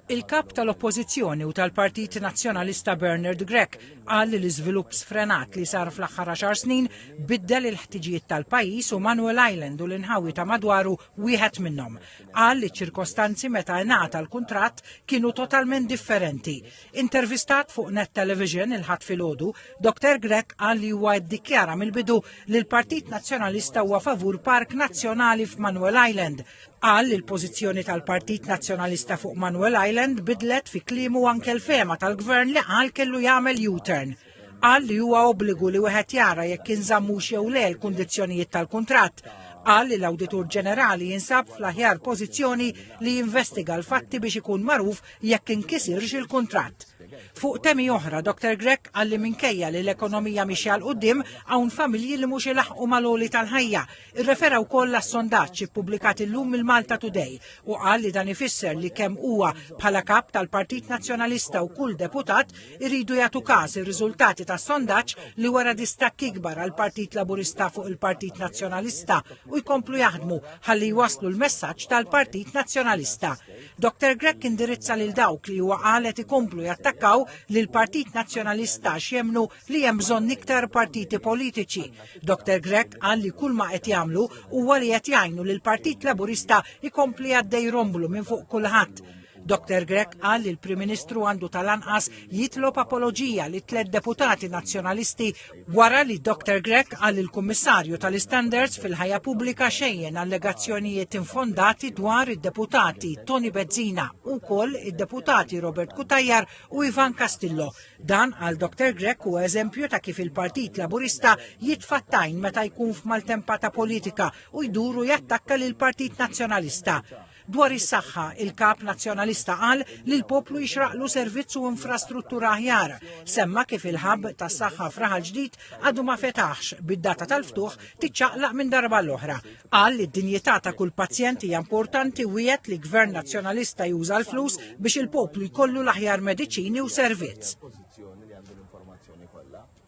Il-kap tal-Oppożizzjoni u tal-Partit Nazzjonalista Bernard Grech qal li l-iżvilupp sfrenat li sar fl-aħħar 10 snin biddel il-ħtiġijiet tal-pajjiż u Manuel Island u l-inħawi ta' madwaru wieħed minnhom. Qal li ċ-ċirkostanzi meta ngħata l-kuntratt kienu totalment differenti. Intervistat fuq Net Television il-ħadd filgħodu, Dr. Grech qal li huwa ddikjara mill-bidu li l-Partit Nazzjonalista huwa favur Park Nazzjonali f'Manuel Island. Qal li l-pożizzjoni tal-Partit Nazzjonalista fuq Manuel Island bidlet fi kliemu anke l-fema tal-gvern li qal kellu jagħmel U-turn. Qal li huwa obbligu li wieħed jara jekk inżammux jew le l-kundizzjonijiet tal-kuntratt. Qal li l-Awditur Ġenerali jinsab fl-aħjar pożizzjoni li jinvestiga l-fatti biex ikun magħruf jekk inkisirx il-kuntratt. Fuq temi oħra, Dr. Grech qal li minkejja li l-ekonomija mixja l qudiem hawn familji li mhux ilaħqu mal-għoli tal-ħajja. Irrefera wkoll għas-sondaġġ ippubblikat illum mill-Malta Today u qal li dan ifisser li kemm huwa bħala kap tal-Partit Nazzjonalista u kull deputat iridu jagħtu każ ir-riżultati tas-sondaġġ li wara distakk ikbar għall Partit Laburista fuq il-Partit Nazzjonalista u jkomplu jaħdmu ħalli jwasslu l-messaġġ tal-Partit Nazzjonalista. Dr. Grech indirizza lil dawk li huwa qalet ikomplu jattakkaw li l-Partit Nazzjonalista x'jemmnu li hemm bżonn iktar partiti politiċi. Dr. Grech qal li kull ma qed jagħmlu huwa li qed jgħinu li l-Partit Laburista jkompli għaddej romblu minn fuq kulħadd. Dr. Grech qal li l-Prim Ministru għandu tal-anqas jitlob apoloġija li 3 deputati nazzjonalisti wara li Dr. Grech qal li l-Kummissarju tal-Standards fil-ħajja pubblika xejjen allegazzjonijiet infondati dwar id-deputati Tony Bezzina u wkoll id-deputati Robert Kutajjar u Ivan Castillo. Dan għal Dr. Grech huwa eżempju ta' kif il-Partit Laburista jitfattajn meta jkun f'maltempata politika u jduru jattakka lil Partit Nazzjonalista. Dwar is-saħħa, il-kap nazzjonalista qal li l-poplu jixraqlu servizz u infrastruttura aħjar. Semma kif il-ħabb tas-saħħa f'Raħal Ġdid għadu ma fetaħx bid-data tal-ftuħ tiċċaqlaq minn darba l-oħra. Qal li d-dinjità ta' kull pazjent hija importanti u jgħid li gvern nazzjonalista juża l-flus biex il-poplu jkollu l-aħjar mediċini u servizz.